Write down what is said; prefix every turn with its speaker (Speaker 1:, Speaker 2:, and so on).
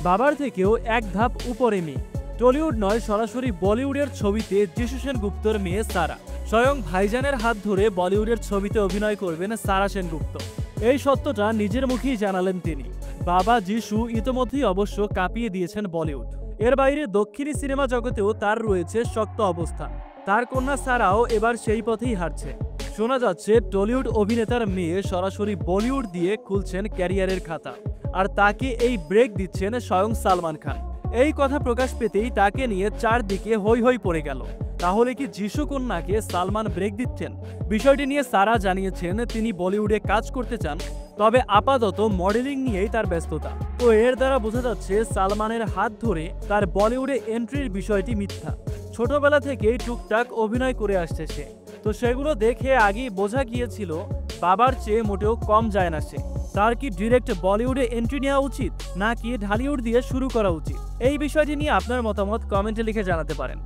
Speaker 1: বাবার থেকেও এক ধাপ উপরে মেয়ে। টলিউড নয়, সরাসরি বলিউডের ছবিতে যিশু সেনগুপ্তর মেয়ে সারা। স্বয়ং ভাইজানের হাত ধরে বলিউডের ছবিতে অভিনয় করবেন সারা সেনগুপ্ত। এই সত্যটা নিজের মুখেই জানালেন তিনি। বাবা যিশু ইতোমধ্যেই অবশ্য কাঁপিয়ে দিয়েছেন বলিউড। এর বাইরে দক্ষিণী সিনেমা জগতেও তার রয়েছে শক্ত অবস্থান। তার কন্যা সারাও এবার সেই পথেই হাঁটছে। শোনা যাচ্ছে টলিউড অভিনেতার মেয়ে সরাসরি বলিউড দিয়ে খুলছেন ক্যারিয়ারের খাতা, আর তাকে এই ব্রেক দিচ্ছেন স্বয়ং সালমান খান। এই কথা প্রকাশ পেতেই তাকে নিয়ে চারদিকে হৈ হৈ পড়ে গেল। তাহলে কি যিশু কন্যাকে সালমান ব্রেক দিচ্ছেন? বিষয়টি নিয়ে সারা জানিয়েছেন তিনি বলিউডে কাজ করতে চান, তবে আপাতত মডেলিং নিয়েই তার ব্যস্ততা। তো এর দ্বারা বোঝা যাচ্ছে সালমানের হাত ধরে তার বলিউডে এন্ট্রির বিষয়টি মিথ্যা। ছোটবেলা থেকেই টুকটাক অভিনয় করে আসছে সে। তো সেগুলো দেখে আগেই বোঝা গিয়েছিল বাবার চেয়ে মোটেও কম যায় না সে। তার কি ডিরেক্ট বলিউডে এন্ট্রি নেওয়া উচিত, নাকি ঢালিউড দিয়ে শুরু করা উচিত? এই বিষয়টি নিয়ে আপনার মতামত কমেন্টে লিখে জানাতে পারেন।